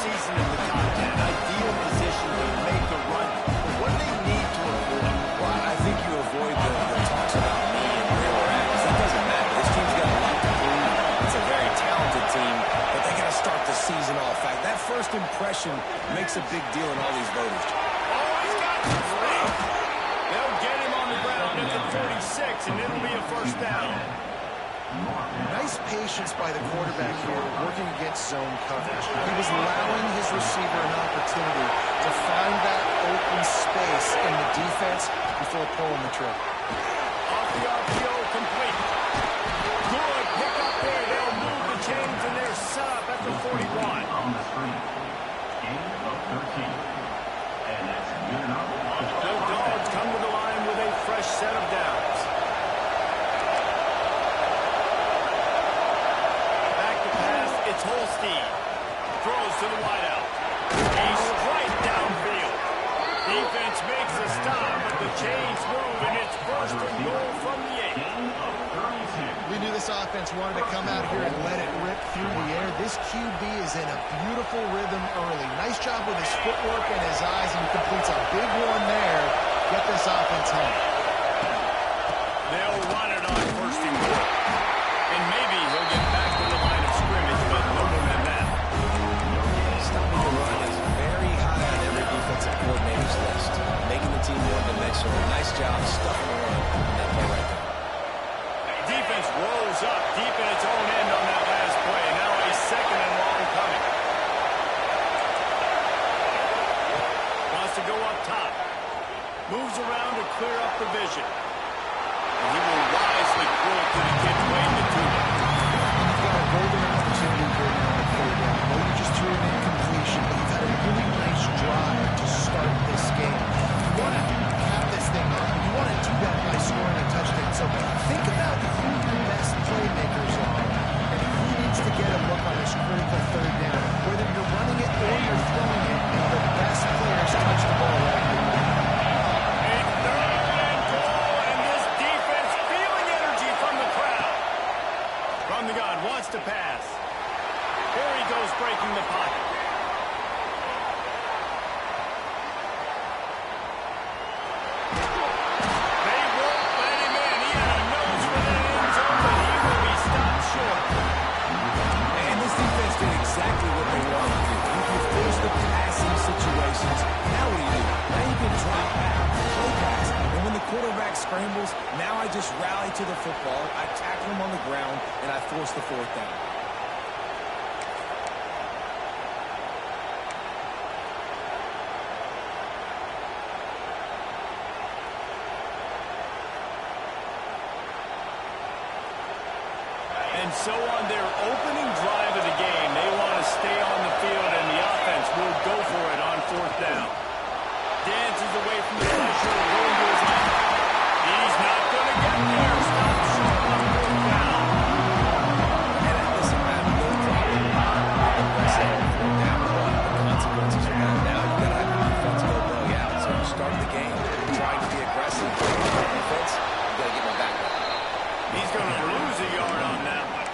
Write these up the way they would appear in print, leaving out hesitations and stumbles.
season in the top 10. Ideal position to make a run. But what do they need to avoid? Well, I think you avoid the talks about me and where we're at, because that doesn't matter. This team's got a lot to prove. It's a very talented team, but they got to start the season off. That first impression makes a big deal in all these voters. Oh, he's got the throw. They'll get him on the ground at the 46, and it'll be a first down. Nice patience by the quarterback here, working against zone coverage. He was allowing his receiver an opportunity to find that open space in the defense before pulling the trigger. Off the RPO, complete. Good pick up there. They'll move the chains, and they're set up at the 41. On the screen, gain of 13. And that's good enough. The Dogs come to the line with a fresh set of downs. It's Holstein. Throws to the wideout. He's straight downfield. Defense makes a stop, but the chains move, and it's first and goal from the 8. We knew this offense wanted to come out here and let it rip through the air. This QB is in a beautiful rhythm early. Nice job with his footwork and his eyes, and he completes a big one there. Get this offense home. They'll run it on first and goal. And maybe he'll get back to the line of scrimmage, but no more than that. Stopping the run is very high on every defensive coordinator's list. Making the team one-dimensional. Nice job stuffing the run on that play right there. Defense rolls up deep in its own end on that last play. Now a second and long coming. Wants to go up top. Moves around to clear up the vision. And he will wisely throw it to the kid's way in the two-man. You've got a golden opportunity here now on third down. I know you just threw an incompletion, but you've had a really nice drive to start this game. You want to cap this thing off. You want to do that by scoring a touchdown. So think about who your best playmakers are and who needs to get a look on this critical third down. Whether you're running it or you're throwing it, the best players touch the ball right here. The gun wants to pass. Here he goes, breaking the pocket. They won't let him in. He had a nose for that end zone, but he will be stopped short. And this defense did exactly what they wanted to do. You can force the passing situations. Now what do? Now you can drop back, play pass. And when the quarterback scrambles, now I just rally to the football. I tackle him on the ground, and I force the fourth down. And so on their opening drive of the game, they want to stay on the field, and the offense will go for it on fourth down. Dances away from the pressure, going to his left. He's not going to get there. Stop short on fourth down. And listen, I have no problem saying fourth down, but the consequences are that now you got to have the defense go bug out. So you start the game trying to be aggressive. Defense, you got to get my back up. He's going to lose a yard on that one.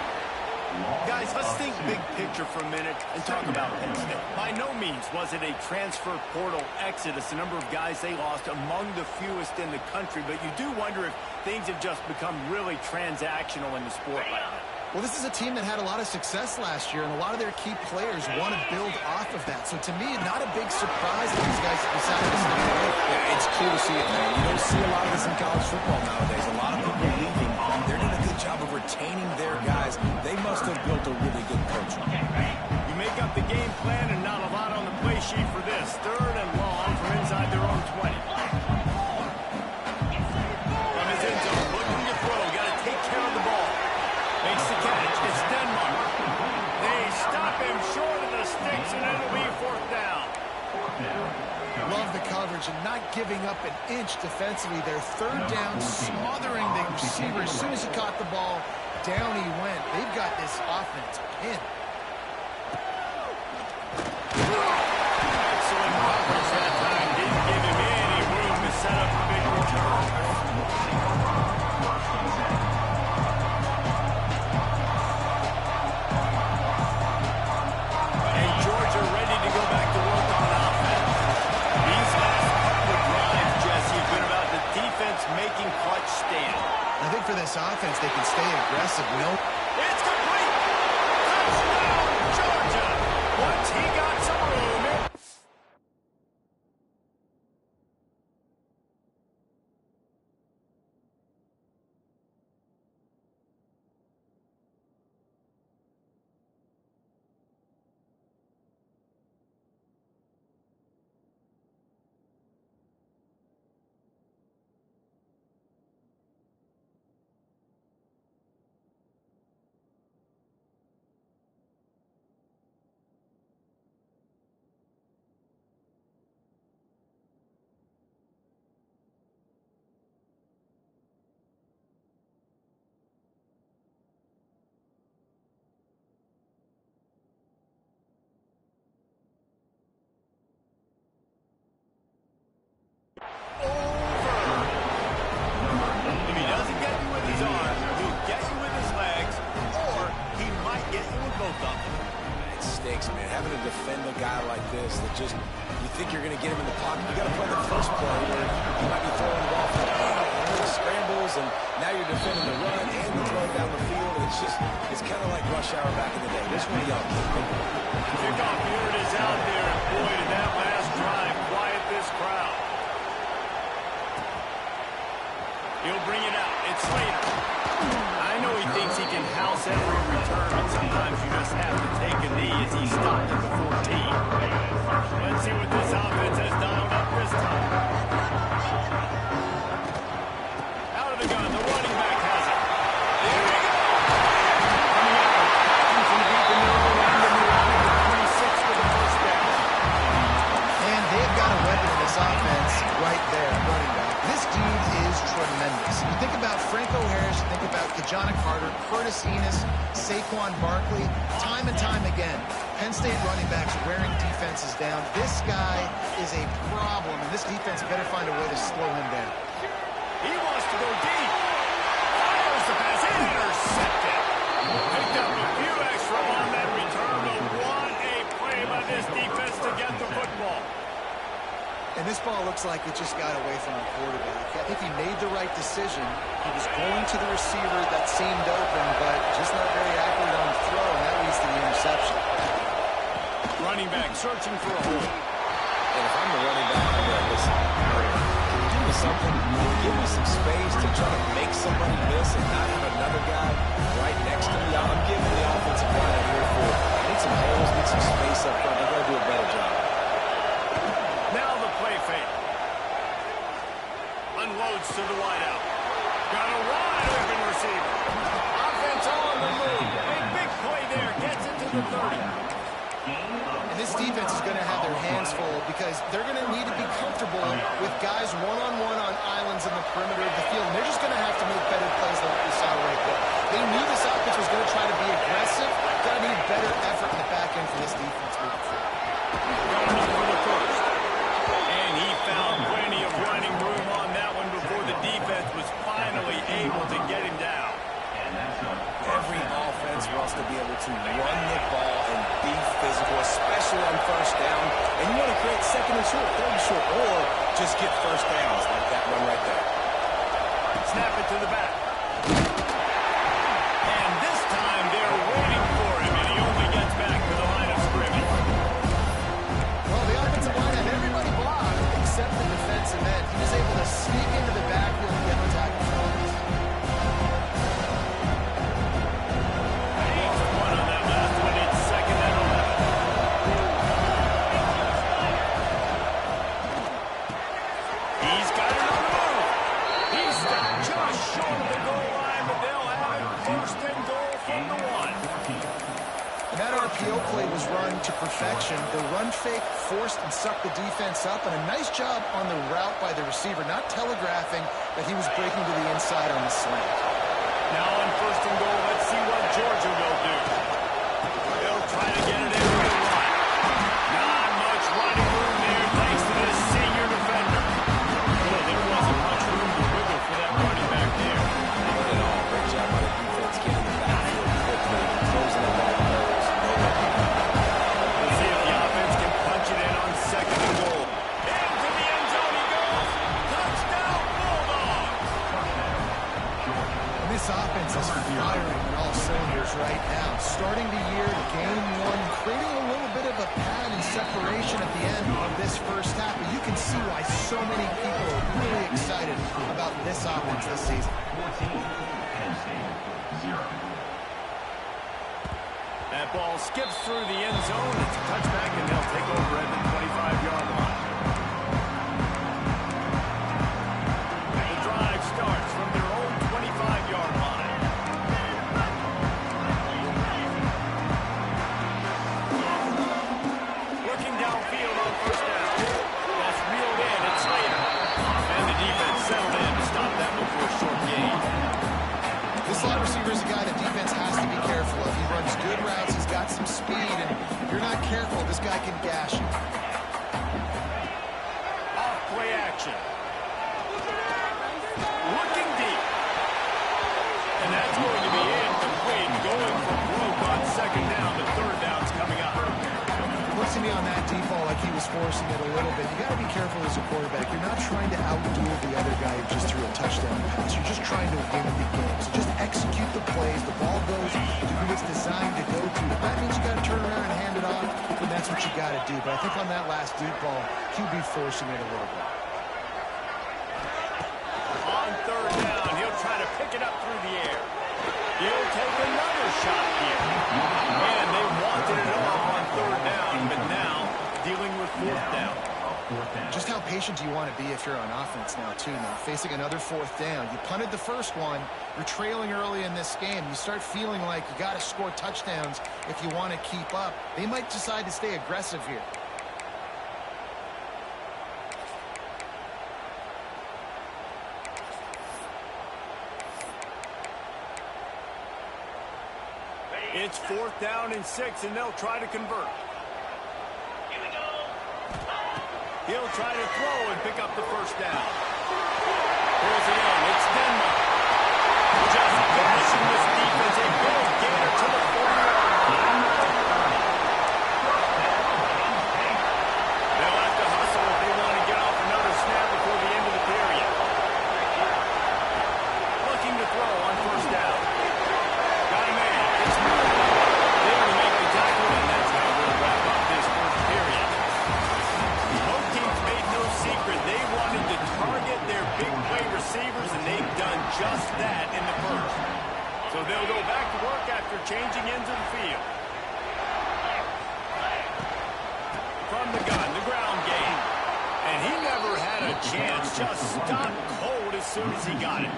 Guys, let's think big picture for a minute and talk about Penn State. By no means was it a transfer portal exodus. The number of guys they lost among the fewest in the country, but you do wonder if things have just become really transactional in the sport like that. Well, this is a team that had a lot of success last year, and a lot of their key players want to build off of that. So to me, not a big surprise that these guys decided to stay away. Yeah, it's cool to see it, man. You don't see a lot of this in college football nowadays. A lot of people leaving. They're doing a good job of retaining their guys. They must have built a really good culture. You make up the game plan and not a lot on the play sheet for this. Third and long from inside their own 20. From his end zone, looking to throw. Got to take care of the ball. Makes the catch. It's Denmark. They stop him short of the sticks, and it'll be fourth down. Love the coverage and not giving up an inch defensively. Their third down, smothering the receiver. As soon as he caught the ball, down he went. They've got this offense pinned. Excellent coverage that time. Didn't give him any room to set up a big return. And Georgia ready to stay aggressive. No. It's complete. Touchdown, Georgia. Once he got some room. If he doesn't get you with his arm, he'll get you with his legs, or he might get you with both of them. It stinks, man. Having to defend a guy like this that just, you think you're going to get him in the pocket. You got to play the first play where you might be throwing the ball from the hand, and then scrambles, and now you're defending the run and the throw down the field. And it's kind of like rush hour back in the day. Which one of y'all keep thinking? Kickoff here it is out there, and boy, did that last drive quiet this crowd. He'll bring it out. It's Slater. I know he thinks he can house every return, but sometimes you just have to take a knee as he stopped at the 14. Let's see what this offense has dialed up this time. Out of the gun, the running back has it. There we go. Coming out, attacking from deep in their own end, and they're out at 26 for the first down. And they've got a weapon in this offense right there, running back. This dude is tremendous. You think about Franco Harris, you think about Kajana Carter, Curtis Enos, Saquon Barkley, time and time again, Penn State running backs wearing defenses down. This guy is a problem, and this defense better find a way to slow him down. He wants to go deep. Fires the pass. Intercepted. Picked up a few extra on that return, but what a play by this defense to get the football. And this ball looks like it just got away from the quarterback. I think he made the right decision. He was going to the receiver that seemed open, but just not very accurate on the throw, and that leads to the interception. Running back searching for a hole. And if I'm the running back, I'm going to listen. Can you do me something? Give me some space to try to make somebody miss and not have another guy right next to me. I'm giving the offensive line I'm here for. Need some holes, need some space up front. They've got to do a better job. Now the play fake. Unloads to the wideout. Got a wide open receiver. Offense on the move. A big play there. Gets it to the 30. And this defense is going to have their hands full because they're going to need to be comfortable with guys one-on-one on islands in the perimeter of the field. And they're just going to have to make better plays than what we saw right there. They knew this offense was going to try to be aggressive. Going to need better effort in the back end for this defense moving forward. Got enough for the first. And he found plenty of running room on that one before the defense was finally able to get him down. Every offense wants to be able to run the ball and be physical, especially on first down. And you want to create second and short, third and short, or just get first downs like that one right there. Snap it to the back. And this time they're waiting for him, and he only gets back to the line of scrimmage. Well, the offensive line had everybody blocked except the defensive end. He was able to sneak into the backfield and get the tackle. RPO play was run to perfection. The run fake forced and sucked the defense up, and a nice job on the route by the receiver, not telegraphing that he was breaking to the inside on the slant. Now on first and goal, let's see what Georgia will do. They'll try to get it in with the run. Not much running room there thanks to this senior defender. Well, there wasn't much room to wiggle for that running back there. Not at all. Great job by the defense getting the backfield quickly, closing the ball holes. We'll see if the offense can punch it in on second and goal. Into the end zone he goes. Touchdown, Bulldogs! And this offense is separation at the end of this first half, but you can see why so many people are really excited about this offense this season. 14, Penn State, 0. That ball skips through the end zone. It's a touchback, and they'll take over at the 25-yard line. The drive starts from their own 25-yard line. Looking downfield on first down. That's reeled in. It's Slater. And the defense settled in to stop that one for a short gain. This slot receiver is a guy the defense has to be careful of. He runs good routes, he's got some speed, and if you're not careful, this guy can gash you. Off play action. Looking deep. And that's going to be incomplete. Going for broke on second down. The third down's coming up. Looks to me on that deep ball like he was forcing it a little bit. You got to be careful as a quarterback. You're not trying to outduel the other guy who just threw a touchdown pass. You're just trying to win the game. So just execute the plays. The ball goes to who it's designed to go to. If that means you got to turn around and hand it off, then that's what you got to do. But I think on that last deep ball, QB forcing it a little bit. On third down, he'll try to pick it up through the air. He'll take another shot here. And they wanted it off on third down, but now dealing with fourth down. Just how patient do you want to be if you're on offense now, too? Now, facing another fourth down. You punted the first one. You're trailing early in this game. You start feeling like you got to score touchdowns if you want to keep up. They might decide to stay aggressive here. It's fourth down and 6, and they'll try to convert. He'll try to throw and pick up the first down. Pulls it in. It's Denver. Just bashing this defense. A big gainer to the 40-yard line. They'll have to hustle if they want to get off another snap before the end of the period. Looking to throw on first down. Got a man. It's moving. There to make the tackle, and that's how we'll wrap up this first period. Both teams made no secret. They wanted to target their big play receivers, and they've done just that in the first. So they'll go back to work after changing ends of the field. From the gun, the ground game. And he never had a chance. Just stopped cold as soon as he got it.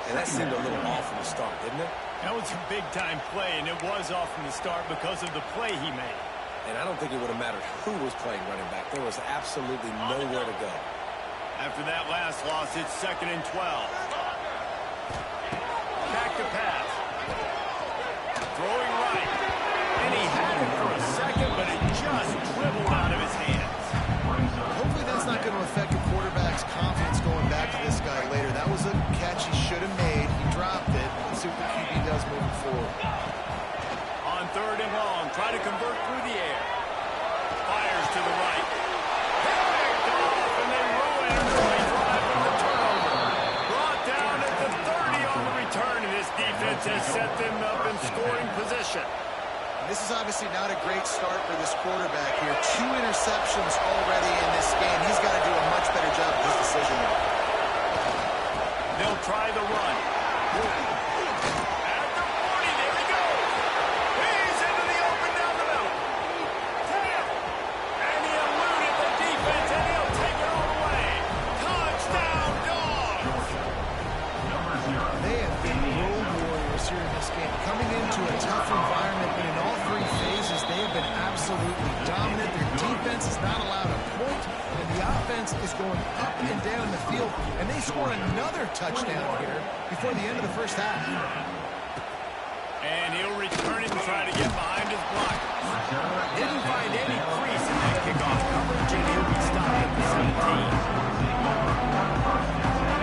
And that seemed a little off from the start, didn't it? That was a big-time play, and it was off from the start because of the play he made. And I don't think it would have mattered who was playing running back. There was absolutely nowhere to go. After that last loss, it's 2nd and 12. Back to pass. Throwing right. And he had it for a second, but it just dribbled out of his hands. Hopefully that's not going to affect the quarterback's confidence going back to this guy later. That was a catch he should have made. He dropped it. Let's see what the QB does moving forward. On third and long, try to convert through the air. Fires to the right. Picked off, and they ruin an early drive with the turnover. Brought down at the 30 on the return, and this defense has set them up in scoring position. This is obviously not a great start for this quarterback here. 2 interceptions already in this game. He's got to do a much better job of his decision making. They'll try the run. At the 40, there he goes. He's into the open down the middle. And he eluded the defense, and he'll take it all the way. Touchdown, Dogs. They have been road warriors here in this game. Coming into a tough environment, but in all 3 phases, they have been absolutely dominant. Their defense is not allowed a point, and the offense is going up and down the field, and they score another touchdown here before the end of the first half. And he'll return it and try to get behind his blocker. Didn't find any crease in that kickoff coverage, and he'll be stopped at the 17.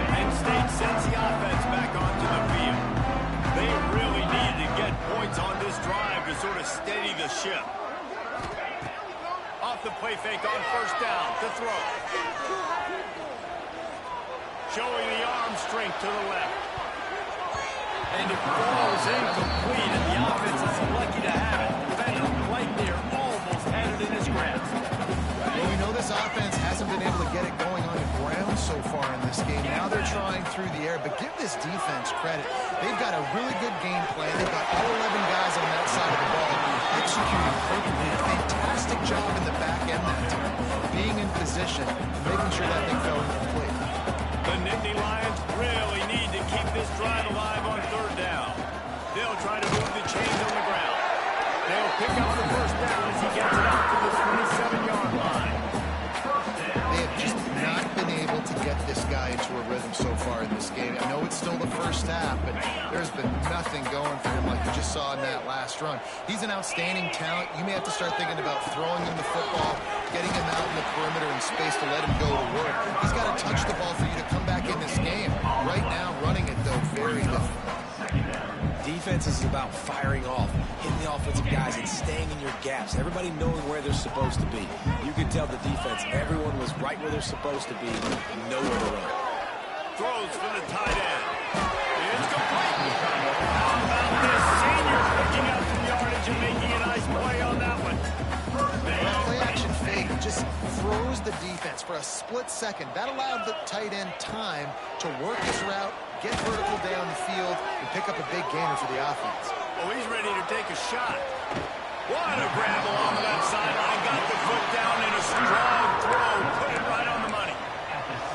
Penn State sends the offense back onto the field. They really needed to get points on this drive to sort of steady the ship. Off the play fake on first down to throw. Showing the arm strength to the left. And it falls incomplete, and the offense is lucky to have it. Defender right there almost had it in his grasp. Well, we know this offense hasn't been able to get it going on the ground so far in this game. Now they're trying through the air, but give this defense credit. They've got a really good game plan. They've got all 11 guys on that side of the ball executing perfectly. A fantastic job in the back end that time, being in position, making sure that thing fell into play. The Nittany Lions really need to keep this drive alive on third down. They'll try to move the chains on the ground. They'll pick up the first down as he gets it out to the 27-yard line. They have just not been able to get this guy into a rhythm so far in this game. I know it's still the first half, but there's been nothing going for him like you just saw in that last run. He's an outstanding talent. You may have to start thinking about throwing him the football, getting him out in the perimeter in space to let him go to work. He's got to touch the ball for you to come back in this game. Right now, running it, though, very difficult. Defense is about firing off, hitting the offensive guys, and staying in your gaps. Everybody knowing where they're supposed to be. You could tell the defense, everyone was right where they're supposed to be, nowhere to run. Throws for the tight end. It's complete. How about this senior picking up some yardage and making a nice play on that one? Play action fake just throws the defense for a split second. That allowed the tight end time to work his route, get vertical down the field, and pick up a big gainer for the offense. Oh, he's ready to take a shot. What a grab along the left sideline. Got the foot down in a strong throw. Put it right on the money.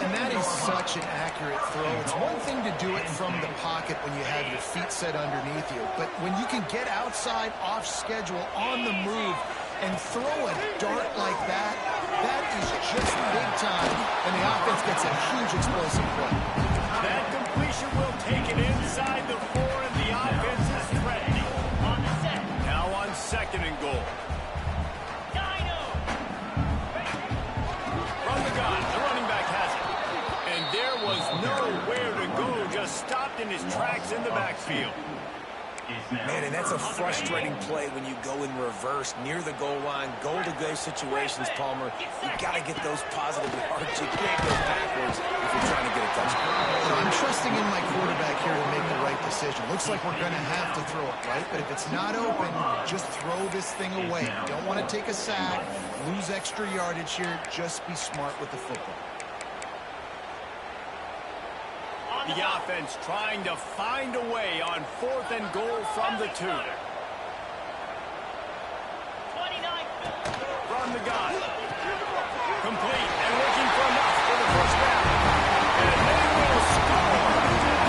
And that is such an accurate throw. It's one thing to do it from the pocket when you have your feet set underneath you, but when you can get outside, off schedule, on the move, and throw a dart like that, that is just big time, and the offense gets a huge explosive play. That completion will take it inside the 4, and the offense is threatening. Now on second and goal. From the gun, the running back has it. And there was nowhere to go, just stopped in his tracks in the backfield. Man, and that's a frustrating play when you go in reverse near the goal line, goal-to-go situations, Palmer. You got to get those positive yards. You can't go backwards if you're trying to get a touchdown. I'm trusting in my quarterback here to make the right decision. Looks like we're going to have to throw it, right? But if it's not open, just throw this thing away. You don't want to take a sack, lose extra yardage here. Just be smart with the football. The offense trying to find a way on 4th and goal from the 2. From the gun. Complete and looking for enough for the first down. And they will score.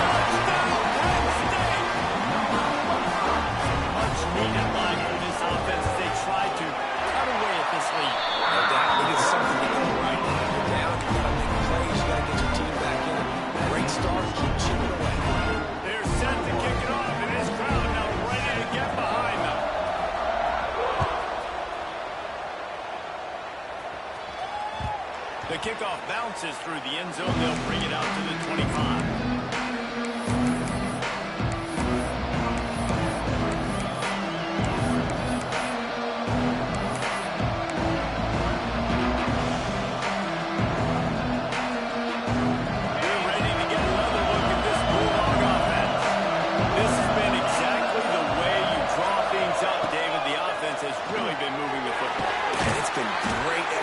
Touchdown, Penn State. Much needed line for this offense as they try to cut away at this lead. No doubt. We get something to go right. You're down. You got to make plays. You got to get your team back in. Great start. Keep chipping away. They're set to kick it off, and this crowd now ready to get behind them. The kickoff bounces through the end zone. They'll bring it out to the 25.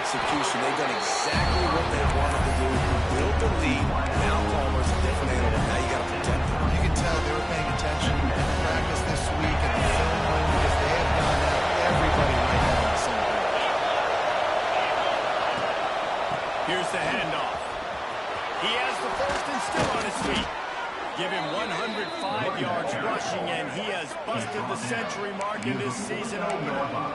Execution. They've done exactly what they wanted to do. Build the lead. Now Palmer's a different animal. Now you got to protect him. You can tell they were paying attention in practice this week and the film room because they have gone out everybody right now on the same page. Here's the handoff. He has the first and still on his feet. Give him 105 yards rushing, and he has busted the century mark in this season opener.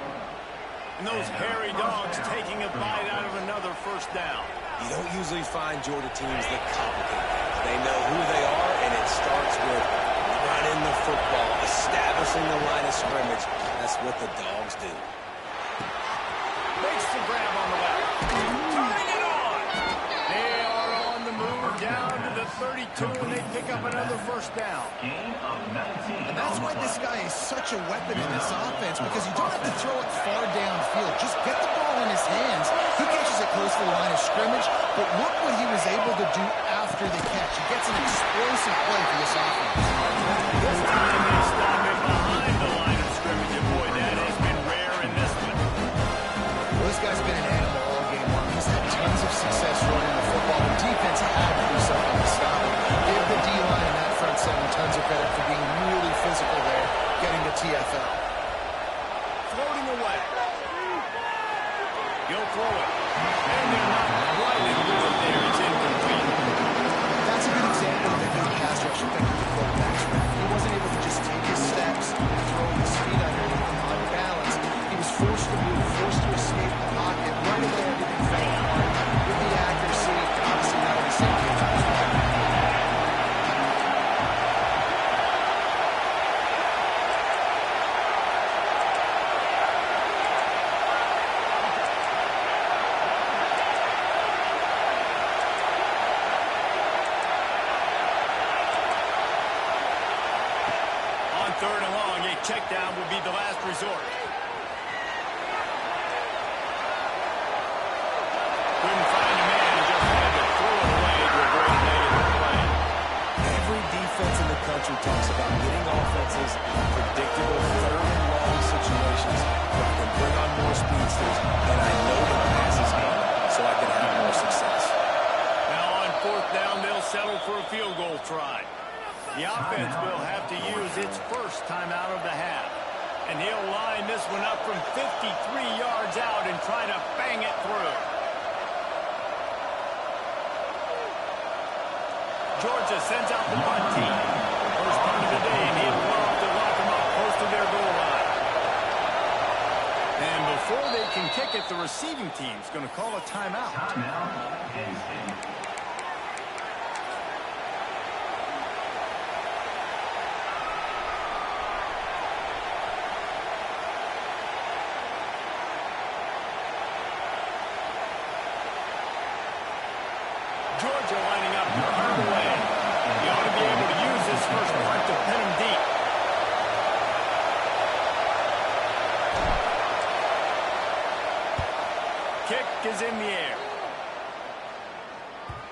And those hairy dogs taking a bite out of another first down. You don't usually find Georgia teams that complicate things. They know who they are, and it starts with running the football, establishing the line of scrimmage. That's what the dogs do. Makes the grab on the left. Turning it on. They are on the move down to the 32, and they pick up another first down. And that's why this guy is such a weapon in this offense, because you don't have to throw it far downfield. Just get the ball in his hands. He catches it close to the line of scrimmage, but look what he was able to do after the catch. He gets an explosive play for this offense. This time they stop it behind the line of scrimmage, and boy, that has been rare in this one. Well, this guy's been an animal all game long. He's had tons of success running the football. The defense had to do something to stop him. Give the D-line and that front seven tons of credit for being really physical there, getting to TFL. Floating away. He'll throw it. And they're not quite in with it there. It's incomplete. That's a good example of a good pass rush affecting the quarterback's run. He wasn't able to just take his steps and throw his feet underneath him on balance. He was forced to move, forced to escape the pocket. Right away, everything fell apart. With the accuracy, obviously not on the same page. Third and long, a check down will be the last resort. Couldn't find a man and just had to throw it away to avoid a negative play. Every defense in the country talks about getting offenses in predictable third and long situations where I can bring on more speedsters, and I know the passes game, so I can have more success. Now on fourth down, they'll settle for a field goal try. The offense will have to use its first timeout of the half. And he'll line this one up from 53 yards out and try to bang it through. Georgia sends out the punt team. First punt of the day, and he'll love to lock them up close to their goal line. And before they can kick it, the receiving team's going to call a timeout. Georgia lining up to punt away. He ought to be able to use this first punt to pin him deep. Kick is in the air.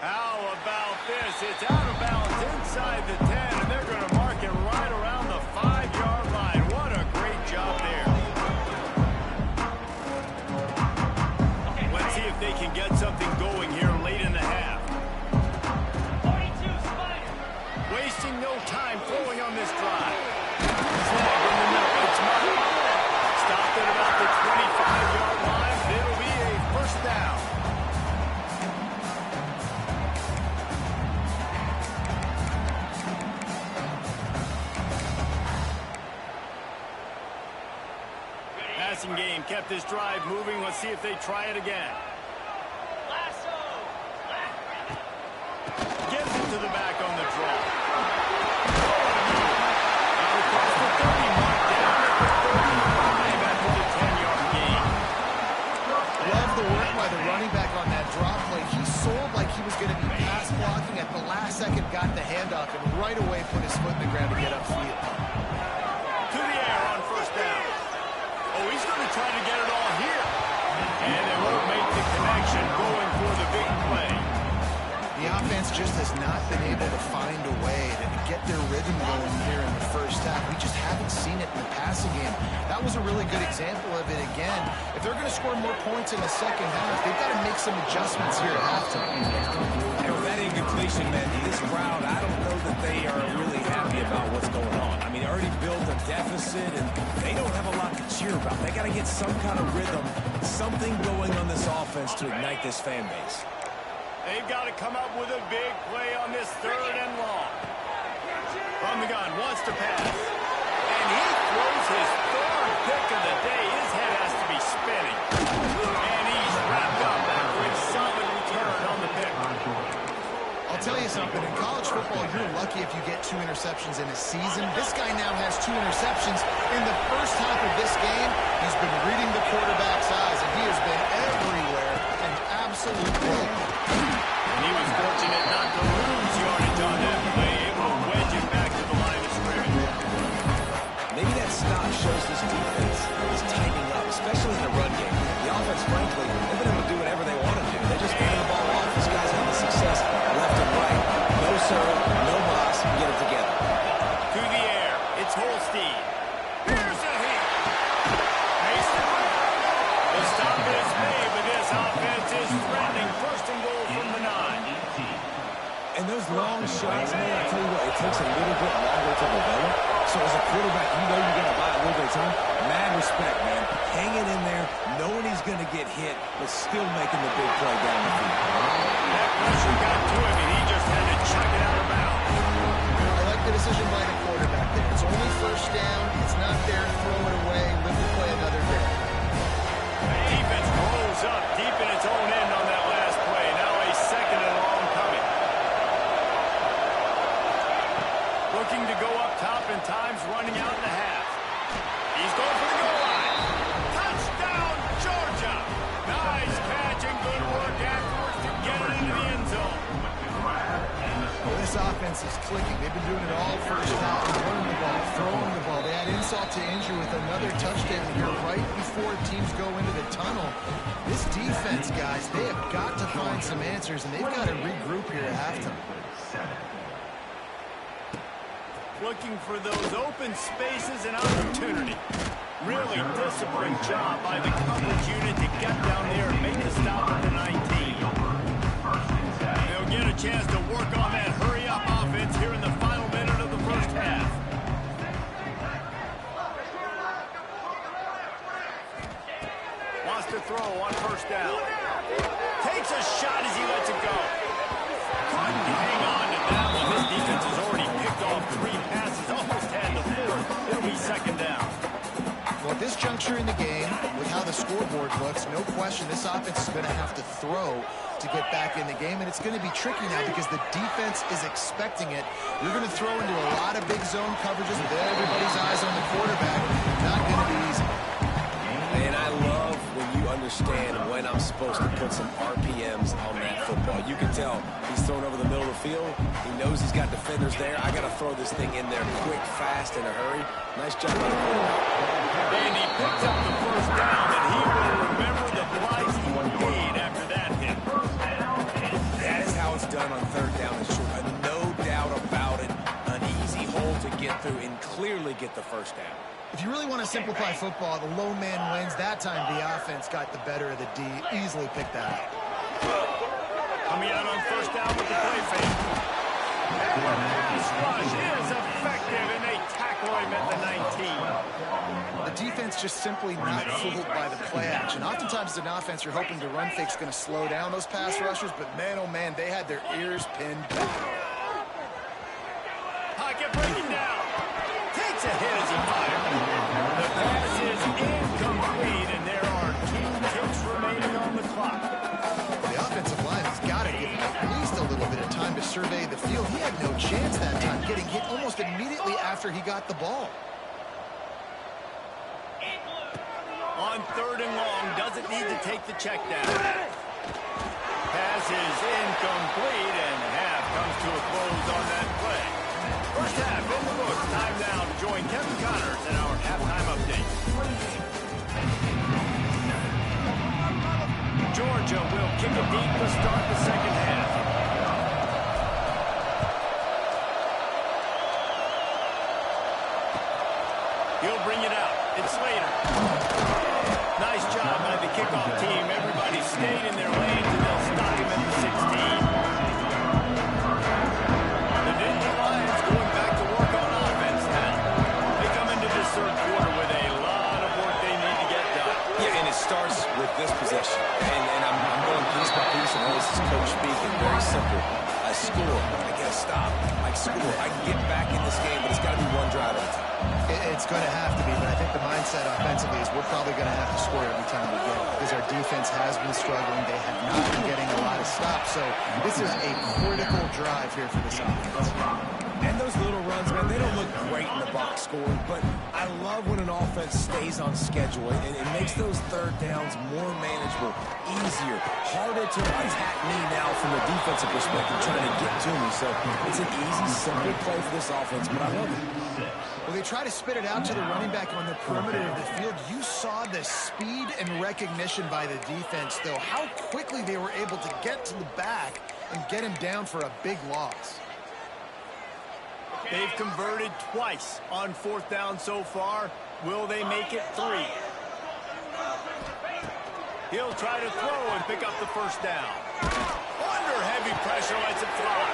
How about this? It's out of bounds inside the 10, and they're going to mark it right around the 5-yard line. What a great job there. Let's see if they can get something going here late in the half. Wasting no time throwing on this drive. Snag in the middle. It's Martin. Stopped at about the 25-yard line. It'll be a first down. Passing game kept this drive moving. Let's see if they try it again. Gives it to the back on the draw. Out across the 30 mark, down at the 35 after the 10-yard gain. Love the work by the running back on that drop play. He sold like he was going to be pass blocking. At the last second, got the handoff and right away put his foot in the ground to get upfield. To the air on first down. Oh, he's going to try to get it all here. And they won't make the connection going for the big play. The offense just has not been able to find a way to get their rhythm going here in the first half. We just haven't seen it in the passing game. That was a really good example of it again. If they're going to score more points in the second half, they've got to make some adjustments here at halftime. And with that incompletion, man, this crowd, I don't know that they are really happy about what's going on. I mean, they already built a deficit, and they don't have a lot to cheer about. They got to get some kind of rhythm, something going on this offense to ignite this fan base. They've got to come up with a big play on this third and long. From the gun, wants to pass. And he throws his third pick of the day. His head has to be spinning. And he's wrapped up after a solid return on the pick. I'll tell you something. In college football, you're lucky if you get 2 interceptions in a season. This guy now has 2 interceptions. In the first half of this game, he's been reading the quarterback's eyes, and he has been everywhere. An absolute blow. And he was fortunate not to lose yardage on that play, able to wedge it back to the line of scrimmage. Maybe that stop shows this defense is tightening up, especially in the run game. The offense, frankly, they've been able to do whatever they want to do. They're just handing the ball off. This guy's having success left and right. No serve, no box, get it together. To the air, it's Holstein. Here's a hit. Mason. The stop is made. shots, man, I tell you what, it takes a little bit longer to develop. So as a quarterback, you know you got to buy a little bit of time. Mad respect, man. Hanging in there, knowing he's going to get hit, but still making the big play down the field. That pressure got to him, and he just had to chuck it out of bounds. I like the decision by the quarterback there. It's only first down. It's not there. Throw it away. Live to play another day. Defense rolls up deep in its own end on that last play. Now a second and long coming. Looking to go up top, and time's running out in the half. He's going for the goal line. Touchdown, Georgia. Nice catch and good work afterwards to get it into the end zone. Well, this offense is clicking. They've been doing it all first half, running the ball, throwing the ball. They add insult to injury with another touchdown here right before teams go into the tunnel. This defense, guys, they have got to find some answers, and they've got to regroup here at halftime. Looking for those open spaces and opportunity. Really disciplined job by the coverage unit to get down there and make the stop at the 19. They'll get a chance to work on that hurry-up offense here in the final minute of the first half. Wants to throw on first down. Takes a shot as he lets it go. Couldn't hang on to that one. This defense has already picked off 3 passes, almost had the 4th. It'll be second down. Well, at this juncture in the game, with how the scoreboard looks, no question this offense is going to have to throw to get back in the game, and it's going to be tricky now because the defense is expecting it. You're going to throw into a lot of big zone coverages with everybody's eyes on the quarterback. Not going to be easy. And I love when you understand when I'm supposed to put some RPMs on that football. You can tell he's thrown over the middle of the field. He knows he's got defenders there. I got to throw this thing in there quick, fast, in a hurry. Nice job by the quarterback. And he picks up the first down, and he will remember the price he paid after that hit. That is how it's done on third down and short. No doubt about it. An easy hole to get through and clearly get the first down. If you really want to simplify football, the low man wins. That time the offense got the better of the D. Easily picked that up. Coming out on first down with the play fake. This rush is effective, and they tackle him at the 19. The defense just simply not fooled by the play action. Oftentimes as an offense, you're hoping the run fake's going to slow down those pass rushers, but man, oh man, they had their ears pinned back. Pocket breaking down. Takes a hit as he fires. The pass is incomplete, and there are 2 ticks remaining on the clock. The offensive line has got to give him at least a little bit of time to survey the field. He had no chance that time, getting hit almost immediately after he got the ball. On third and long, doesn't need to take the check down. Pass is incomplete, and half comes to a close on that play. First half in the books. Time now to join Kevin Connors in our halftime update. Georgia will kick it deep to start the second half. He'll bring it out. It's Slater. Nice job by the kickoff team. Everybody stayed in their lanes, and they'll stop him at the 16. The Ninja Lions going back to work on offense now. They come into this third quarter with a lot of work they need to get done. Yeah, and it starts with this possession. And I'm going piece by piece, and this is coach speaking. Very simple. I score. I get a stop. I score. I can get back in this game, but it's got to be one drive at a time. It's going to have to be, but I think the mindset offensively is we're probably going to have to score every time we get it because our defense has been struggling. They have not been getting a lot of stops, so this is a critical drive here for this offense. And those little runs, man, they don't look great in the box score, but I love when an offense stays on schedule and it makes those third downs more manageable, easier, harder to attack me now from a defensive perspective trying to get to me. So it's an easy, simple play for this offense, but I love it. Well, they try to spit it out to the running back on the perimeter of the field. You saw the speed and recognition by the defense, though, how quickly they were able to get to the back and get him down for a big loss. They've converted twice on fourth down so far. Will they make it 3? He'll try to throw and pick up the first down. Under heavy pressure, lets it fly.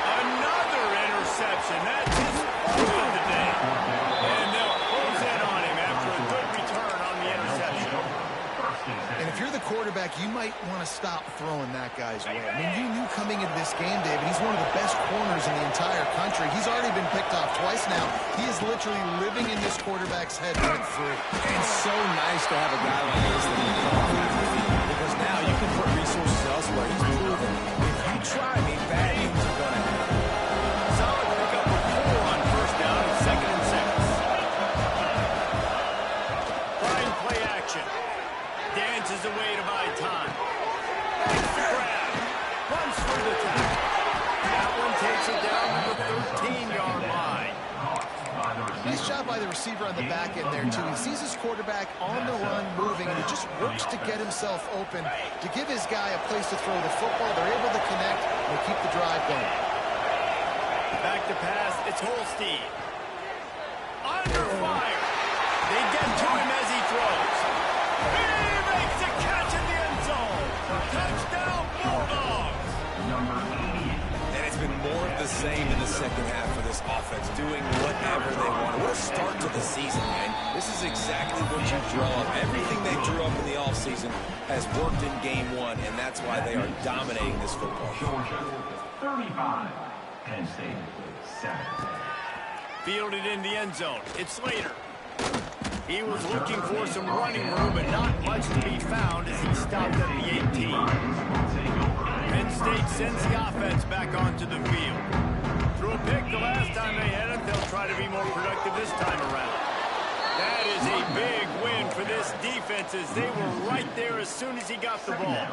A Another interception. That's his fourth of the day. And they'll close in on him after a good return on the interception. And if you're the quarterback, you might want to stop throwing that guy's way. I mean, you knew coming into this game, David, he's one of the best corners in the entire country. He's already been picked off twice now. He is literally living in this quarterback's head rent-free. And so nice to have a guy like this that can come off the field, because now you can put resources elsewhere. He's proven if you try me, bad things are going to happen. Solid pickup of 4 on first down and 2nd and 6. Fine play action. Dances away to buy time. Grab. Runs through the tackle. That one takes it down to the 13-yard line. Nice job by the receiver on the back end there, too. He sees his quarterback on the run moving, and he just works to get himself open, to give his guy a place to throw the football. They're able to connect, and they keep the drive going. Back to pass. It's Holstein. Under fire. They get to him as he throws. He makes a catch in the end zone. Touchdown, Bulldogs. And it's been more of the same in the second half for this offense, doing whatever they want. What a start to the season, man. This is exactly what you draw up. Everything they drew up in the offseason has worked in game 1, and that's why they are dominating this football game. 35. Penn State 7. Fielded in the end zone. It's Slater. He was looking for some running room, but not much to be found as he stopped at the 18. Penn State sends the offense back onto the field. Threw a pick the last time they had it. They'll try to be more productive this time around. That is a big win for this defense, as they were right there as soon as he got the ball.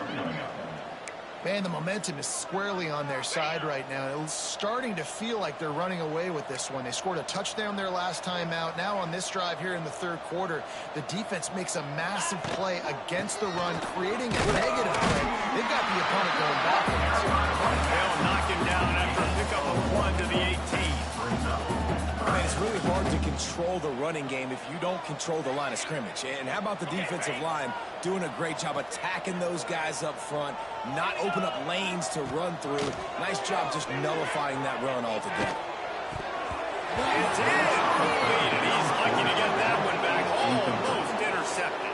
Man, the momentum is squarely on their side right now. It's starting to feel like they're running away with this one. They scored a touchdown their last time out. Now on this drive here in the third quarter, the defense makes a massive play against the run, creating a negative play. They've got the opponent going backwards. They'll knock him down after a pickup of 1 to the 18. I mean, it's really hard to control the running game if you don't control the line of scrimmage. And how about the defensive line doing a great job attacking those guys up front, not open up lanes to run through. Nice job just nullifying that run altogether. It's incomplete. He's lucky to get that one back. Almost intercepted.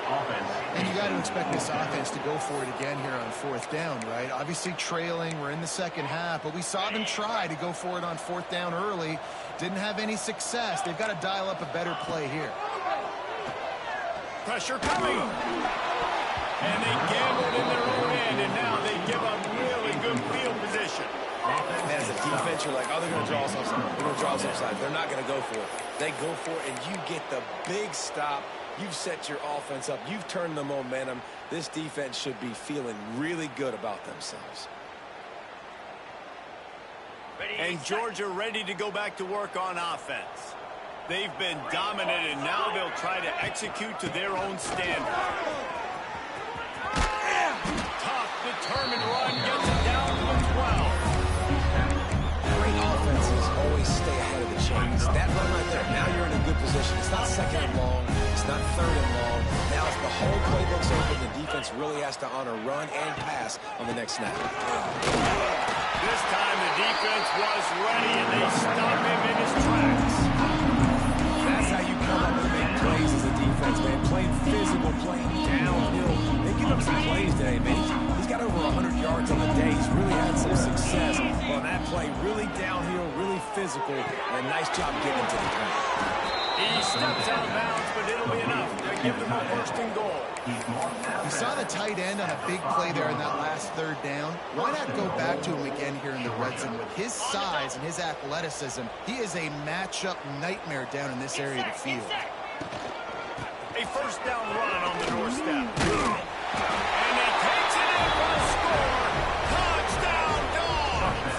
And you got to expect this offense to go for it again here on 4th down, right? Obviously trailing, we're in the second half, but we saw them try to go for it on 4th down early. Didn't have any success. They've got to dial up a better play here. Pressure coming. And they gambled in their own end, and now they give up really good field position. And as a defense, you're like, oh, they're going to draw us offside. They're going to draw us offside. They're not going to go for it. They go for it, and you get the big stop. You've set your offense up. You've turned the momentum. This defense should be feeling really good about themselves. And Georgia ready to go back to work on offense. They've been dominant, and now they'll try to execute to their own standard. Tough, determined run gets it down to the 12. Great offenses always stay ahead of the chains. That run right there, now you're in a good position. It's not 2nd and long. It's not 3rd and long. Now it's the whole playbook's open. The defense really has to honor run and pass on the next snap. This time the defense was ready, and they stop him in his tracks. That's how you come up with big plays as a defense, man. Playing physical, playing downhill. They give up some plays today, man. He's got over 100 yards on the day. He's really had some success on that play. Really downhill, really physical, and a nice job getting him to the ground. He steps out of bounds, but it'll be enough to give them a 1st and goal. You saw the tight end on a big play there in that last 3rd down. Why not go back to him again here in the red zone? With his size and his athleticism, he is a matchup nightmare down in this area of the field. A 1st down run on the doorstep. And he takes it in for a score. Touchdown, Dogs!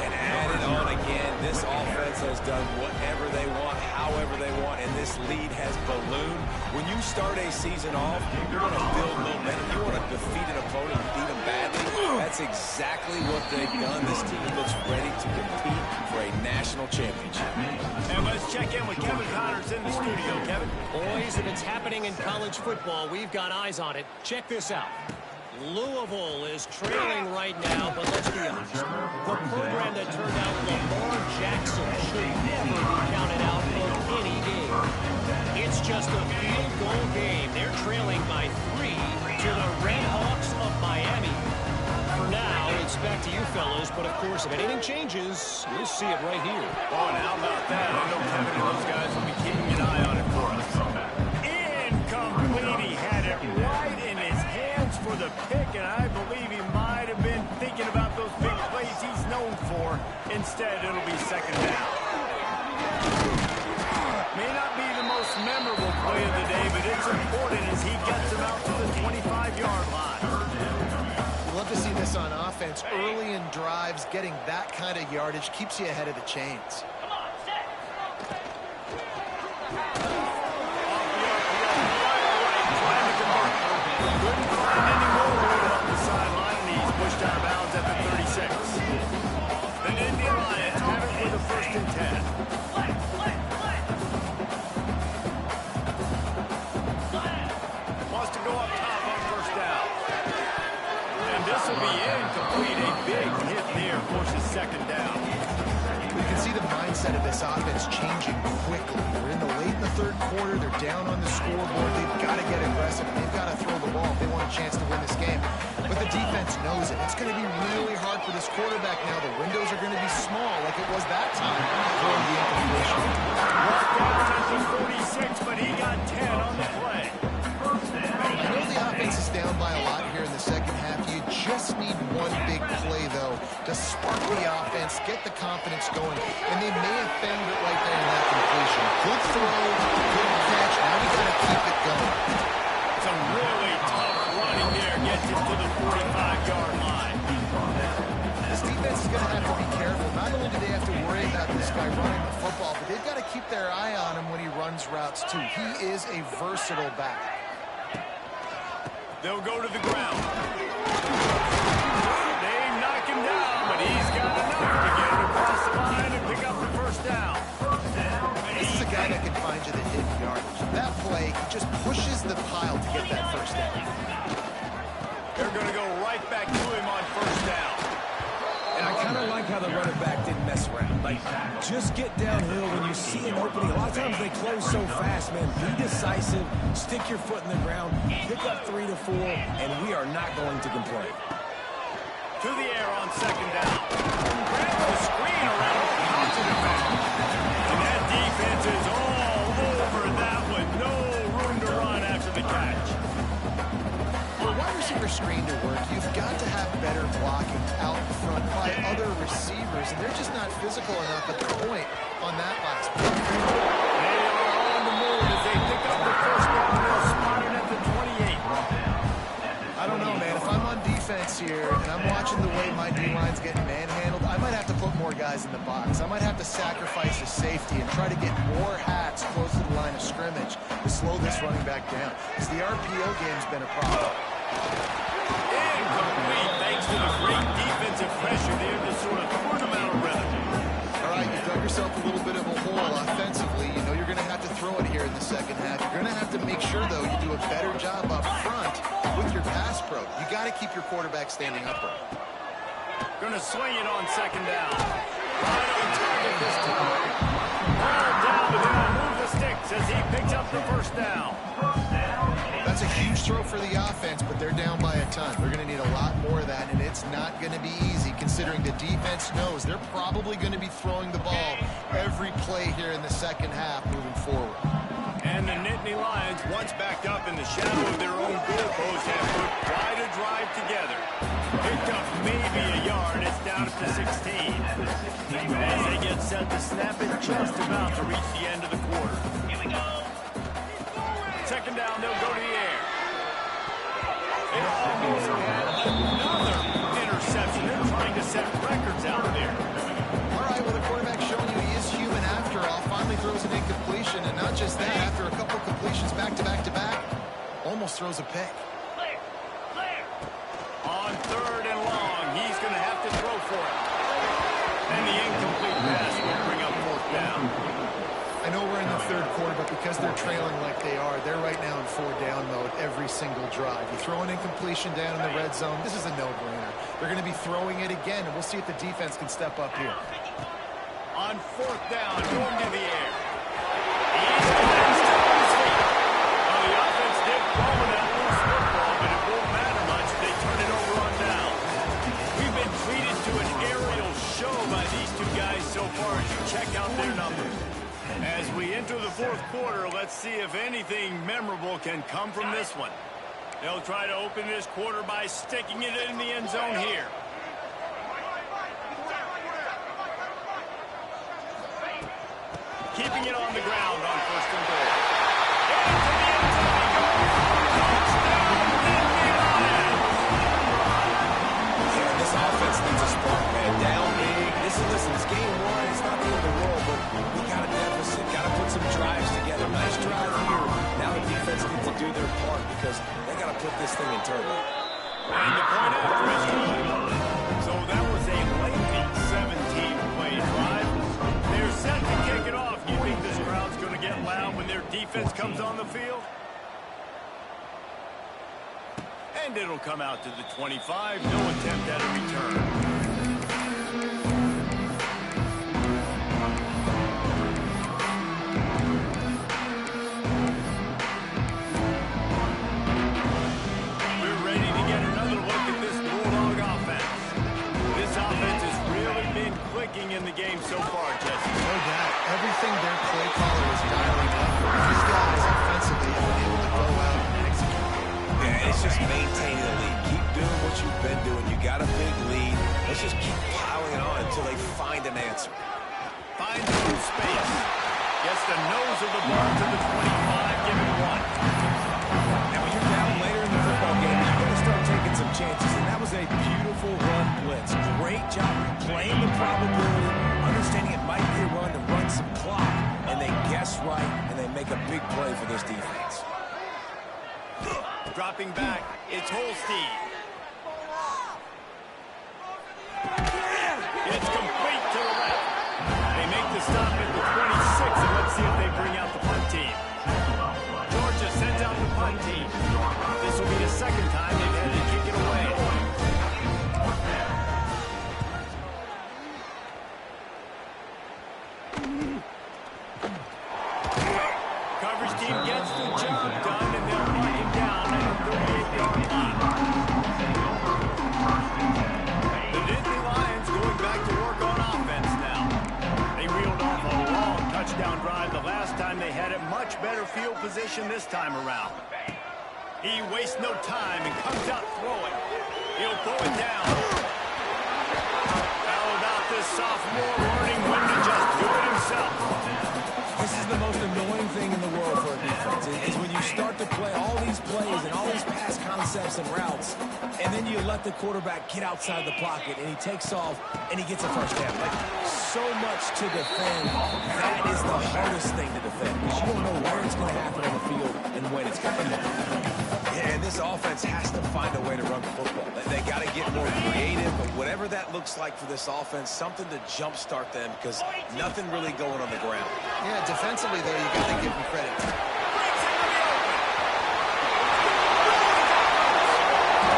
And add it on again. This offense has done whatever they want, however they want, and this lead has ballooned. When you start a season off, you're going to build momentum. You want to defeat an opponent and beat them badly. That's exactly what they've done. This team looks ready to compete for a national championship. And let's check in with Kevin Connors in the studio. Kevin? Boys, if it's happening in college football, we've got eyes on it. Check this out. Louisville is trailing right now, but let's be honest. The program that turned out Lamar Jackson should never be counted out of any game. It's just a field goal game. They're trailing by 3 to the Red Hawks of Miami. For now, it's back to you fellas, but of course, if anything changes, you'll see it right here. Oh, and how about that? I know Kevin and those guys will be keeping an eye on it for us. Incomplete. He had it right in his hands for the pick, and I believe he might have been thinking about those big plays he's known for. Instead, it'll be second down. May not be the most memorable play of the day, but it's important as he gets him out to the 25-yard line. Love to see this on offense. Early in drives, getting that kind of yardage keeps you ahead of the chains. Couldn't find any more room up the sideline, and he's pushed out of bounds at the 36. The Nittany Lions have it with a 1st and 10. Wants to go up top on 1st down. And this will be incomplete. A big hit there forces 2nd down. You can see the mindset of this offense changing quickly. We're in the late in the 3rd quarter. They're down on the scoreboard. They've got to get aggressive. They've got to throw the ball if they want a chance to win this game. But the defense knows it. It's going to be really hard for this quarterback now. The windows are going to be small like it was that time throwing the incompletion. Brought down at the 46, but he got 10 on the play. I know the offense is down by a lot here in the 2nd half. You just need one big play, though, to spark the offense, get the confidence going, and they may have found it right there in that completion. Good throw, good catch. Now we got to keep it going. Some really tough running there gets it to the 45-yard line. This defense is going to have to be careful. Not only do they have to worry about this guy running the football, but they've got to keep their eye on him when he runs routes, too. He is a versatile back. They'll go to the ground. They knock him down, but he's got enough to get him across the line and pick up the 1st down. This is a guy that can find you the hidden yardage. That play, he just pushes the pile to get that 1st down. They're going to go right back to him on 1st down. And I kind of like how the running back didn't mess around. Like, just get downhill when you see an opening. A lot of times they close so fast, man. Be decisive, stick your foot in the ground, pick up 3 to 4, and we are not going to complain. To the air on 2nd down. Grab the screen around the positive end. And that defense is all over that one. No room to run after the catch. For wide receiver screen to work, you've got to have better blocking out in front by other receivers, and they're just not physical enough at the point on that last play. They are on the move as they pick up the 1st down. They're spotted at the 28. I don't know, man. If I'm on defense here and I'm watching the way my D-line's getting manhandled, I might have to put more guys in the box. I might have to sacrifice a safety and try to get more hats close to the line of scrimmage to slow this running back down, because the RPO game's been a problem. Incomplete thanks to the great defensive pressure there to sort of put him out of rhythm. All right, you dug yourself a little bit of a hole offensively. You know you're going to have to throw it here in the 2nd half. You're going to have to make sure, though, you do a better job up front with your pass pro. You got to keep your quarterback standing upright. Going to swing it on 2nd down. Right on target this time. Ball down, but they'll move the sticks as he picks up the 1st down. That's a huge throw for the offense, but they're down by a ton. They're going to need a lot more of that, and it's not going to be easy considering the defense knows they're probably going to be throwing the ball every play here in the 2nd half moving forward. And the Nittany Lions, once backed up in the shadow of their own goalpost, have put quite a drive together. Picked up maybe a yard. It's down at the 16. As they get set to snap it, just about to reach the end of the quarter. Here we go. 2nd down, they'll go to the air. They almost had another interception. They're trying to set records out there. All right, well, the quarterback's showing you he is human after all. Finally throws an incompletion, and not just that, after a couple completions back-to-back-to-back, almost throws a pick. On 3rd and long, he's going to have to throw for it. And the incomplete pass will bring up 4th down. I know we're in the 3rd quarter, but because they're trailing like they are, they're right now in 4-down mode every single drive. You throw an incompletion down in the red zone, this is a no-brainer. They're going to be throwing it again, and we'll see if the defense can step up here. On 4th down, going to the air. He's going to his feet. Well, the offense did throw that loose football, but it won't matter much if they turn it over on down. We've been treated to an aerial show by these two guys so far as you check out their numbers. As we enter the 4th quarter, let's see if anything memorable can come from this one. They'll try to open this quarter by sticking it in the end zone here. Keeping it on the ground on 1st and goal. Into the end zone he goes. Yeah, this offense needs a spark, man. Down big. Listen, it's game 1. It's not the end of the world, but we got a deficit. Got to put some drives together. Nice drive here. Now the defense needs to do their part because they got to put this thing in turbo. And the point after is good. So that was a lengthy 17-play drive. They're set to kick it off. You think this crowd's going to get loud when their defense comes on the field? And it'll come out to the 25. No attempt at a return. In the game so far, Jesse. No doubt. Everything their play caller is dialing up. These guys offensively have been able to go out and execute. Yeah, it's just maintaining the lead. Keep doing what you've been doing. You got a big lead. Let's just keep piling it on until they find an answer. Finds some space. Gets the nose of the ball to the 25, giving 1. Now, when you're down later in the football game, you're going to start taking some chances, and that was a beautiful run blitz. Great job playing the probability, understanding it might be a run to run some clock, and they guess right, and they make a big play for this defense. Dropping back, it's Holstein. It's complete to the left. They make the stop at the 26, and let's see if they bring out the punt team. Georgia sends out the punt team. This will be the second time they've had to kick it away. Coverage team gets the job done, and they'll mark him down at the 38-yard line. The Disney Lions going back to work on offense now. They reeled off a long touchdown drive the last time they had it. Much better field position this time around. He wastes no time and comes out throwing. He'll throw it down. How about this sophomore learning when to just do it himself? This is the most annoying thing in the world for a defense, is when you start to play all these plays and all these pass concepts and routes, and then you let the quarterback get outside the pocket, and he takes off, and he gets a first down. Like, so much to defend. That is the hardest thing to defend, because you don't know where it's going to happen on the field and when it's going to happen. Yeah, and this offense has to find a way to run the football. They got to get more creative, but whatever that looks like for this offense, something to jumpstart them, because nothing really going on the ground. Yeah, defensively, though, you got to give them credit.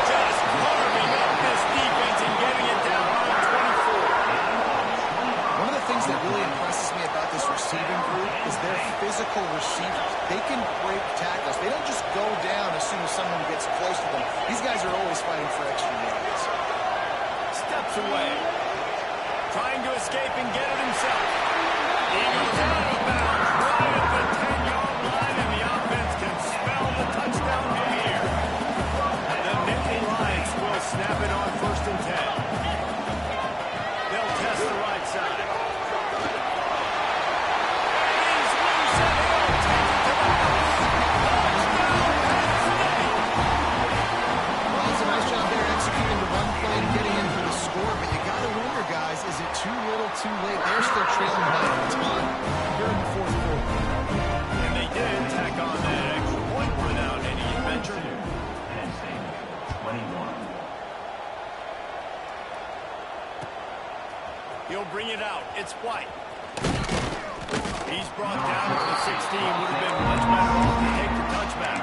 Just carving up this defense and getting it down on 24. One of the things that really impresses me about this receiving group is their physical receivers. They can break tackles. They don't just go down as soon as someone gets close to them. These guys are always fighting for extra yards. Steps away. Trying to escape and get it himself. He goes out of bounds right at the 10-yard line, and the offense can smell the touchdown here. The Nittany Lions will snap it on 1st and 10. They'll test the right side. He's loose, and he'll take it to the house. Touchdown, Penn State! Well, it's a nice job there executing the run play and getting in for the score, but you got to wonder, guys, is it too little, too late? They're still trailing by a ton here in the 4th quarter. And they did tack on that extra point without any adventure. Penn State, 21. He'll bring it out. It's White. He's brought down to the 16. Would have been much better off to take the touchback.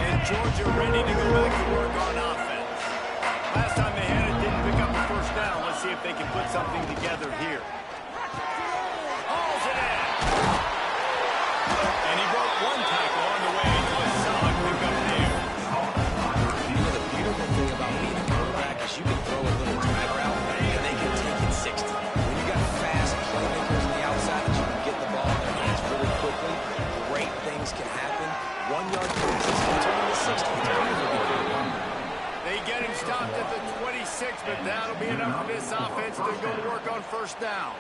And Georgia ready to go back to work on offense. Last time they had it, didn't pick up a first down. Let's see if they can put something together here. Hauls it in. And he broke one tackle on the way to a solid pickup there. You know, the beautiful thing about being a quarterback is you can throw a little drag route, and they can take it 60. When you got fast playmakers on the outside that you can get the ball in their hands really quickly, great things can happen. 1-yard passes can turn into 60. It's beautiful. They get him stopped at the 26, but that'll be enough for this offense to go to work on first down.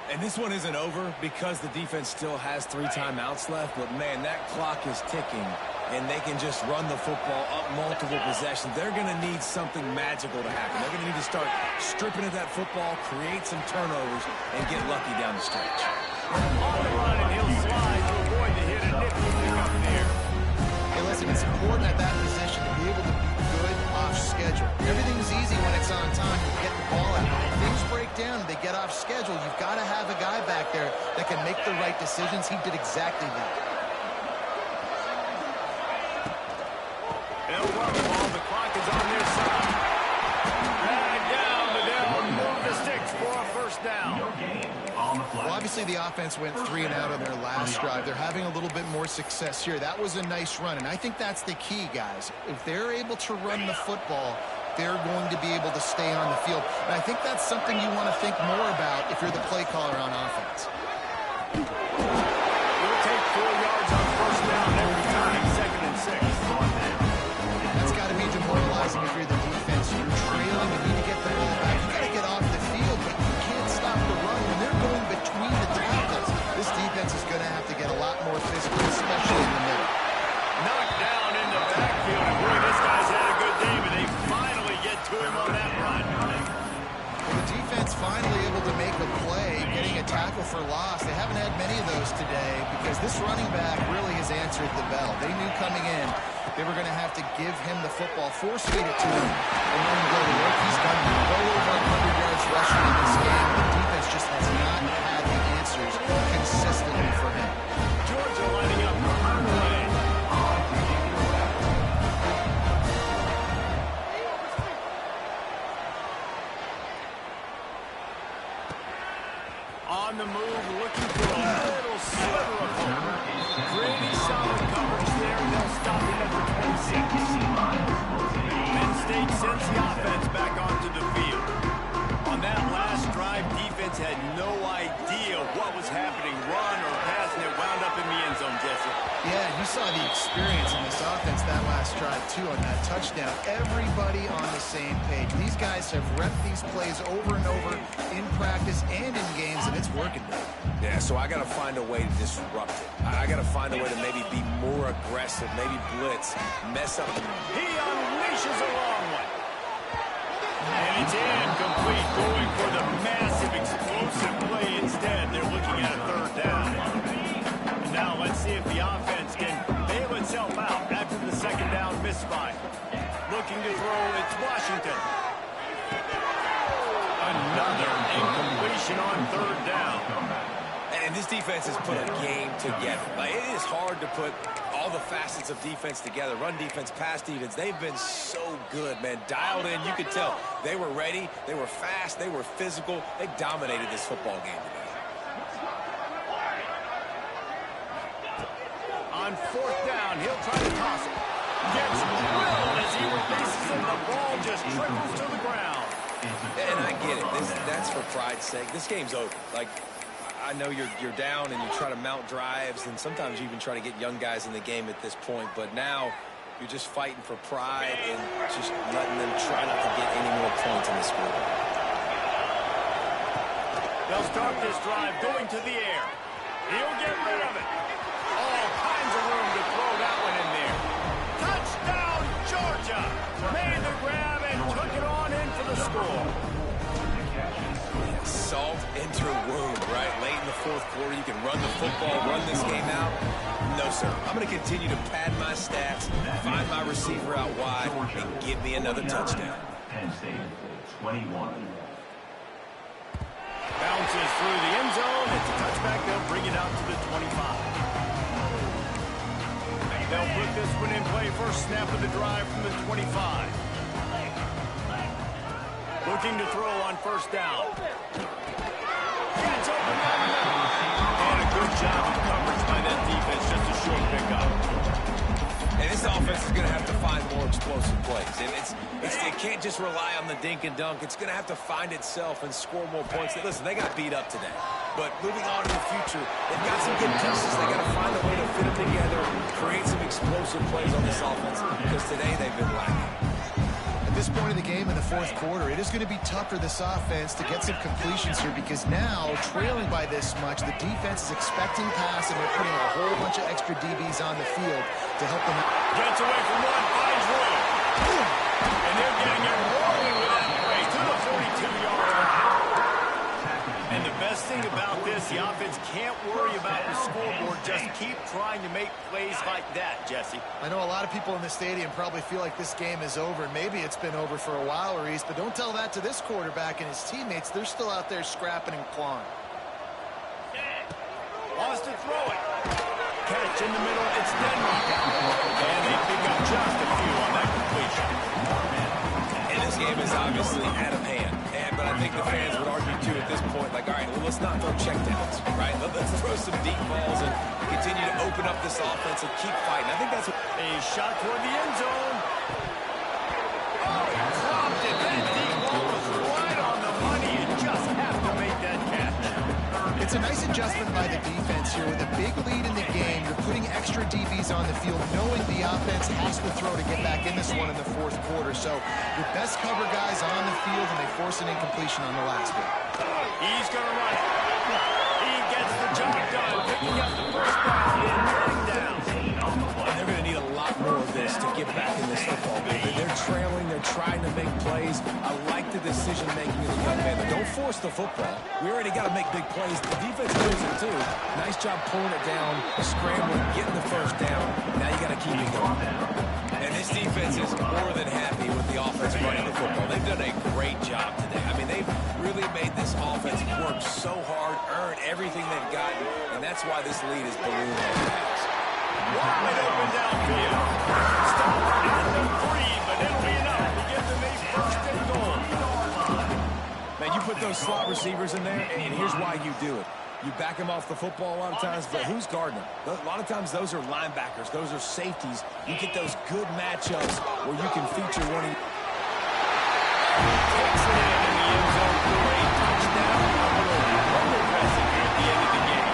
And this one isn't over because the defense still has 3 timeouts left, but man, that clock is ticking, and they can just run the football up multiple possessions. They're going to need something magical to happen. They're going to need to start stripping at that football, create some turnovers, and get lucky down the stretch. On the run, and he'll slide to avoid the hit and nifty pickup there. Hey, listen, it's important at that position to be able to be good off schedule. Everything's easy when it's on time. You get the ball out. When things break down, they get off schedule. You've got to have a guy back there that can make the right decisions. He did exactly that. They'll run the ball. The clock is on their side. Drag down, but they'll move the sticks for a first down. Well, obviously the offense went 3 and out on their last drive. They're having a little bit more success here. That was a nice run, and I think that's the key, guys. If they're able to run the football, they're going to be able to stay on the field. And I think that's something you want to think more about if you're the play caller on offense. You'll take 4 yards on first down every time, 2nd and 6. That's got to be demoralizing if you're the defense. You're trailing, you need to get the ball back. You got to get off the field, but you can't stop the run. When they're going between the tackles, this defense is going to have to get a lot more physical, especially in the middle. Knocked down in the backfield. And boy, this guy's had a good day, but they finally get to him on that run. Well, the defense finally able to make a play, getting a tackle for loss. They haven't had many of those today because this running back really has answered the bell. They knew coming in they were going to have to give him the football, force feed it to him, and let him go to work. He's done well over 100 yards rushing in this game. The defense just has not had the answers consistently for him. Georgia lining up on the way. On the move, looking for a little sliver of hope. Pretty solid coverage there. They'll stop him at the 26. Penn State sends the offense back onto the field. On that last drive, defense had no idea what was happening. Run or pass, and it wound up in the end zone, Jesse. Yeah, you saw the experience in this offense that last drive, too, on that touchdown. Everybody on the same page. These guys have repped these plays over and over in practice and in games, and it's working. Yeah, so I got to find a way to disrupt it. I got to find a way to maybe be more aggressive, maybe blitz, mess up. He unleashes a long one. And it's incomplete, going for the massive, explosive play instead. They're looking at a 3rd down. And now let's see if the offense can bail itself out after the 2nd down misfire. Looking to throw, it's Washington. Another incompletion on 3rd down. And this defense has put a game together. Like, it is hard to put all the facets of defense together. Run defense, pass defense. They've been so good, man. Dialed in. You could tell they were ready. They were fast. They were physical. They dominated this football game today. On 4th down, he'll try to toss it. Gets drilled as he releases it. The ball just trickles to the ground. And I get it. That's for pride's sake. This game's over. Like, I know you're down and you try to mount drives, and sometimes you even try to get young guys in the game at this point. But now you're just fighting for pride and just letting them try not to get any more points in this score. They'll start this drive going to the air. He'll get rid of it. All kinds of room to throw that one in there. Touchdown, Georgia! Made the grab and took it on in for the score. Salt into a wound, right? Late in the 4th quarter, you can run the football, run this game out. No, sir. I'm going to continue to pad my stats, find my receiver out wide, and give me another touchdown. Penn State, 21. bounces through the end zone. It's a touchback. They'll bring it out to the 25. They'll put this one in play. First snap of the drive from the 25. Looking to throw on first down. Gets open down the middle. And a good job of coverage by that defense. Just a short pickup. And this offense is going to have to find more explosive plays. And it can't just rely on the dink and dunk. It's going to have to find itself and score more points. Listen, they got beat up today. But moving on in the future, they've got some good pieces. They got to find a way to fit them together, create some explosive plays on this offense, because today they've been lacking. At this point of the game in the fourth quarter, it is going to be tough for this offense to get some completions here, because now, trailing by this much, the defense is expecting pass, and they're putting a whole bunch of extra DBs on the field to help them out. Gets away from one, finds room. And they're getting it rolling with that play to the 42-yard line. And the best thing about this, the offense can't worry about the scoreboard. Just keep trying to make plays like that, Jesse. I know a lot of people in the stadium probably feel like this game is over, and maybe it's been over for a while, Reese, but don't tell that to this quarterback and his teammates. They're still out there scrapping and clawing. Wants to throw it. Catch in the middle, it's Denmark. And they pick up just a few on that completion. And this game is obviously out of hand. But I think the fans would argue, too, at this point, like, all right, well, let's not throw checkdowns, right? Let's throw some deep balls and continue to open up this offense and keep fighting. I think that's what... A shot toward the end zone. Oh, he dropped it. That deep ball was right on the money. You just have to make that catch. It's a nice adjustment by the defense here. With a big lead in the game, you're putting extra DBs on the field, knowing the offense has to throw to get back in this one in the fourth quarter. So your best cover guys on the field, and they force an incompletion on the last one. He's going to run it. He gets the job done, picking up the first down and getting down. And they're going to need a lot more of this to get back in this football game. They're trailing. They're trying to make plays. I like the decision-making of the young man. But don't force the football. We already got to make big plays. The defense knows it, too. Nice job pulling it down, scrambling, getting the first down. Now you got to keep it going. And this defense is more than happy with the offense running the football. They've done a great job today. I mean, they've really made this offense work so hard, earn everything they've gotten, and that's why this lead is ballooned on the pass. Wide open downfield. Stop at the 3, but it'll be enough to give them a first and goal. Man, you put those slot receivers in there, and here's why you do it. You back them off the football a lot of times, but who's guarding them? A lot of times those are linebackers. Those are safeties. You get those good matchups where you can feature one of you. Takes it in the end zone for a touchdown. Under pressing here at the end of the game.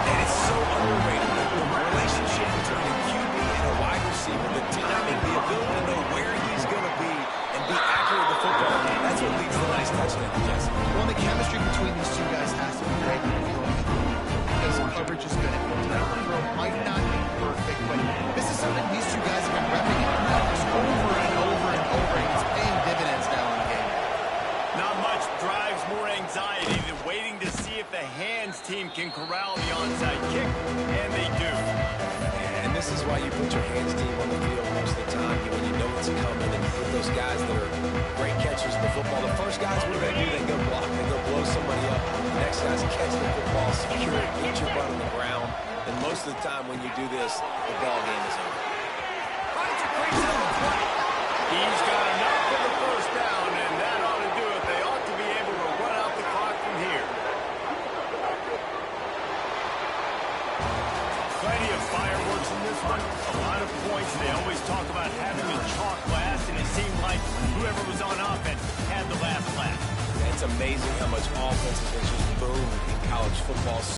And it's so underrated. The relationship between a QB and a wide receiver, the timing, the ability to know where he's going to be and be accurate with the football, that's what leads to a nice touchdown, Jesse. Well, the chemistry between these two guys has to be great, because coverage is good. The throw might not be perfect, but this is something these two guys have been repping in practice over and over and over, and it's paying dividends now in the game. Not much drives more anxiety than waiting to see if the hands team can corral the onside kick, and they do. And this is why you put your hands team on the field most of the time, when you know it's coming, and you put those guys that are great catchers of the football. The first guys, what do? They go block. They go blow somebody up. The next guys catch the football, secure it, get your butt on the ground. And most of the time when you do this, the ball game is over. He's got enough for the first down, and that ought to do it. They ought to be able to run out the clock from here. Plenty of fireworks in this one. A lot of points. They always talk about having the chalk last, and it seemed like whoever was on offense had the last laugh. It's amazing how much offense has been just boomed in college football.